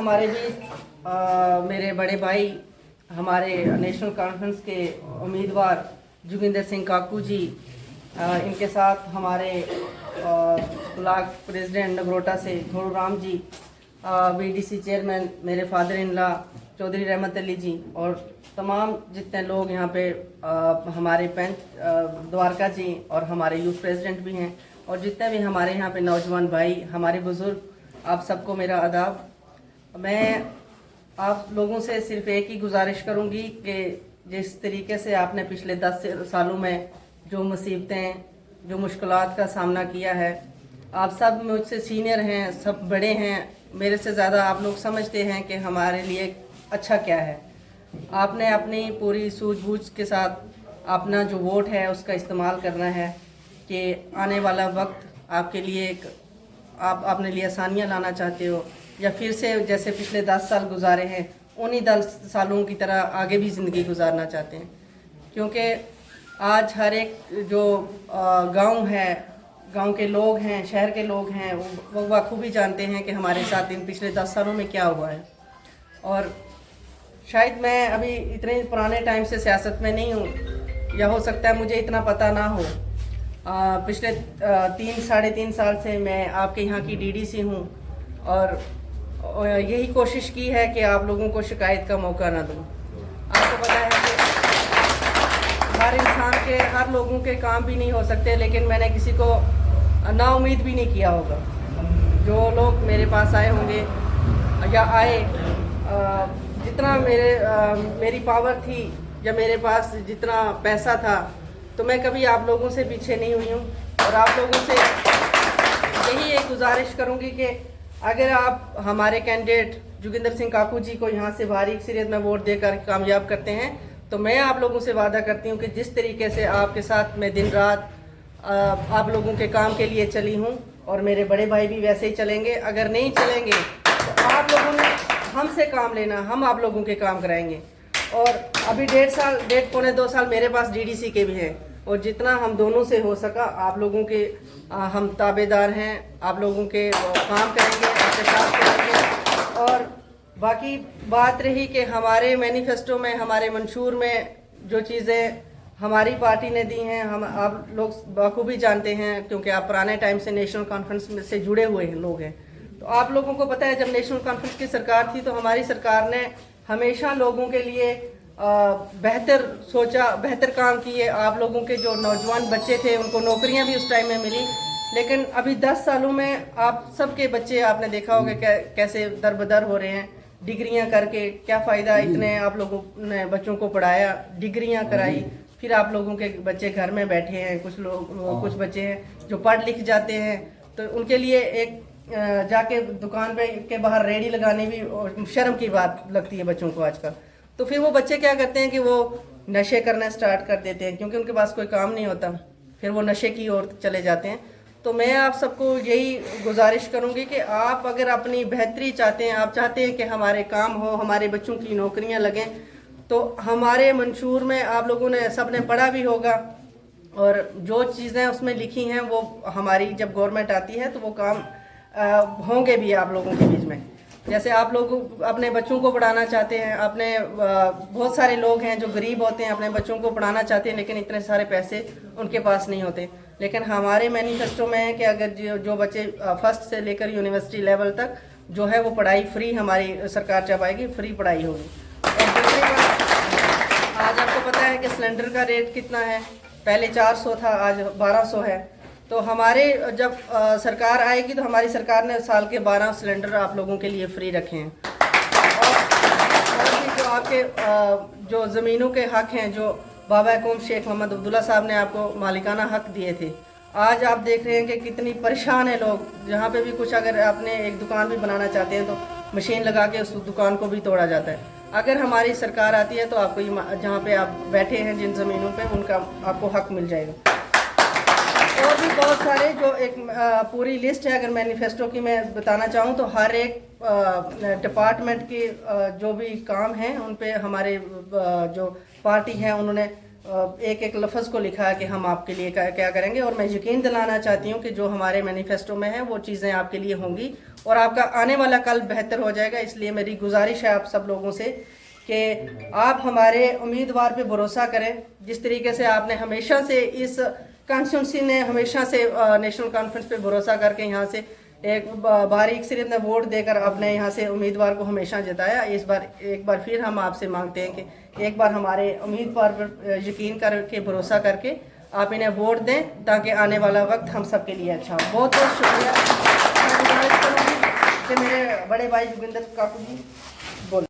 हमारे बीच मेरे बड़े भाई हमारे नेशनल कॉन्फ्रेंस के उम्मीदवार जोगिंदर सिंह काकू जी, इनके साथ हमारे ब्लॉक प्रेसिडेंट नगरोटा से थोड़ू राम जी, बीडीसी चेयरमैन मेरे फादर इन लॉ चौधरी रहमत अली जी, और तमाम जितने लोग यहाँ पे हमारे पंच द्वारका जी और हमारे यूथ प्रेसिडेंट भी हैं, और जितने भी हमारे यहाँ पे नौजवान भाई, हमारे बुज़ुर्ग, आप सबको मेरा आदाब। मैं आप लोगों से सिर्फ एक ही गुजारिश करूँगी कि जिस तरीके से आपने पिछले 10 सालों में जो मुसीबतें, जो मुश्किलात का सामना किया है, आप सब मुझसे सीनियर हैं, सब बड़े हैं, मेरे से ज़्यादा आप लोग समझते हैं कि हमारे लिए अच्छा क्या है। आपने अपनी पूरी सूझबूझ के साथ अपना जो वोट है उसका इस्तेमाल करना है कि आने वाला वक्त आपके लिए एक आप अपने लिए आसानियाँ लाना चाहते हो, या फिर से जैसे पिछले 10 साल गुजारे हैं उन्हीं 10 सालों की तरह आगे भी ज़िंदगी गुजारना चाहते हैं। क्योंकि आज हर एक जो गांव है, गांव के लोग हैं, शहर के लोग हैं, वो बखूबी जानते हैं कि हमारे साथ इन पिछले 10 सालों में क्या हुआ है। और शायद मैं अभी इतने पुराने टाइम से सियासत में नहीं हूँ, या हो सकता है मुझे इतना पता ना हो। पिछले 3-3.5 साल से मैं आपके यहाँ की डीडीसी हूँ, और यही कोशिश की है कि आप लोगों को शिकायत का मौका ना दूँ। आपको पता है कि हर इंसान के, हर लोगों के काम भी नहीं हो सकते, लेकिन मैंने किसी को ना उम्मीद भी नहीं किया होगा। जो लोग मेरे पास आए होंगे या आए, जितना मेरी पावर थी या मेरे पास जितना पैसा था, तो मैं कभी आप लोगों से पीछे नहीं हुई हूँ। और आप लोगों से यही एक गुजारिश करूँगी कि अगर आप हमारे कैंडिडेट जोगिंदर सिंह काकू जी को यहाँ से भारी अक्सरियत में वोट देकर कामयाब करते हैं, तो मैं आप लोगों से वादा करती हूँ कि जिस तरीके से आपके साथ मैं दिन रात आप लोगों के काम के लिए चली हूँ, और मेरे बड़े भाई भी वैसे ही चलेंगे। अगर नहीं चलेंगे तो आप लोगों ने हमसे काम लेना, हम आप लोगों के काम कराएंगे। और अभी 1.5-1.25-2 साल मेरे पास डीडीसी के भी हैं, और जितना हम दोनों से हो सका आप लोगों के हम ताबेदार हैं, आप लोगों के काम करेंगे, आपके साथ करेंगे। और बाकी बात रही कि हमारे मैनिफेस्टो में, हमारे मंशूर में जो चीज़ें हमारी पार्टी ने दी हैं, हम आप लोग बखूबी जानते हैं, क्योंकि आप पुराने टाइम से नेशनल कॉन्फ्रेंस में से जुड़े हुए लोग हैं। तो आप लोगों को पता है जब नेशनल कॉन्फ्रेंस की सरकार थी तो हमारी सरकार ने हमेशा लोगों के लिए बेहतर सोचा, बेहतर काम किए। आप लोगों के जो नौजवान बच्चे थे उनको नौकरियां भी उस टाइम में मिली। लेकिन अभी 10 सालों में आप सबके बच्चे, आपने देखा होगा कैसे दरबदर हो रहे हैं। डिग्रियां करके क्या फ़ायदा, इतने आप लोगों ने बच्चों को पढ़ाया, डिग्रियां कराई, फिर आप लोगों के बच्चे घर में बैठे हैं। कुछ बच्चे हैं जो पढ़ लिख जाते हैं, तो उनके लिए एक जाके दुकान पे के बाहर रेडी लगाने भी शर्म की बात लगती है बच्चों को आजकल। तो फिर वो बच्चे क्या करते हैं कि वो नशे करना स्टार्ट कर देते हैं, क्योंकि उनके पास कोई काम नहीं होता, फिर वो नशे की ओर चले जाते हैं। तो मैं आप सबको यही गुजारिश करूंगी कि आप अगर अपनी बेहतरी चाहते हैं, आप चाहते हैं कि हमारे काम हो, हमारे बच्चों की नौकरियां लगें, तो हमारे मंशूर में आप लोगों ने सबने पढ़ा भी होगा, और जो चीज़ें उसमें लिखी हैं वो हमारी जब गवर्नमेंट आती है तो वो काम होंगे भी आप लोगों के बीच में। जैसे आप लोग अपने बच्चों को पढ़ाना चाहते हैं, अपने बहुत सारे लोग हैं जो गरीब होते हैं, अपने बच्चों को पढ़ाना चाहते हैं, लेकिन इतने सारे पैसे उनके पास नहीं होते। लेकिन हमारे मैनिफेस्टो में है कि अगर जो बच्चे फर्स्ट से लेकर यूनिवर्सिटी लेवल तक जो है वो पढ़ाई फ्री हमारी सरकार चलाएगी, फ्री पढ़ाई होगी। और दूसरी बात, आज आपको पता है कि सिलेंडर का रेट कितना है, पहले 400 था, आज 1200 है। तो हमारे जब सरकार आएगी तो हमारी सरकार ने साल के 12 सिलेंडर आप लोगों के लिए फ्री रखे हैं। और भी जो आपके जो ज़मीनों के हक़ हैं, जो बाबा हुकूम शेख मोहम्मद अब्दुल्ला साहब ने आपको मालिकाना हक़ दिए थे, आज आप देख रहे हैं कि कितनी परेशान है लोग। जहाँ पे भी कुछ अगर आपने एक दुकान भी बनाना चाहते हैं तो मशीन लगा के उस दुकान को भी तोड़ा जाता है। अगर हमारी सरकार आती है तो आपको जहाँ पे आप बैठे हैं जिन ज़मीनों पे, उनका आपको हक़ मिल जाएगा। और भी बहुत सारे जो एक पूरी लिस्ट है, अगर मैनिफेस्टो की मैं बताना चाहूँ तो हर एक डिपार्टमेंट के जो भी काम हैं उन पे हमारे जो पार्टी है उन्होंने एक एक लफ्ज़ को लिखा है कि हम आपके लिए क्या करेंगे। और मैं यकीन दिलाना चाहती हूँ कि जो हमारे मैनिफेस्टो में है वो चीज़ें आपके लिए होंगी और आपका आने वाला कल बेहतर हो जाएगा। इसलिए मेरी गुजारिश है आप सब लोगों से कि आप हमारे उम्मीदवार पे भरोसा करें। जिस तरीके से आपने हमेशा से इस कॉन्स्टिट्यूंसी ने हमेशा से नेशनल कॉन्फ्रेंस पे भरोसा करके यहाँ से एक बारीक से अपने वोट देकर अपने यहाँ से उम्मीदवार को हमेशा जिताया। इस बार एक बार फिर हम आपसे मांगते हैं कि एक बार हमारे उम्मीदवार पर यकीन करके भरोसा करके आप इन्हें वोट दें ताकि आने वाला वक्त हम सब के लिए अच्छा हो। बहुत बहुत शुक्रिया। मैं गुजारिश करूँगी कि मेरे बड़े भाई जोगिंदर काकू जी बोले।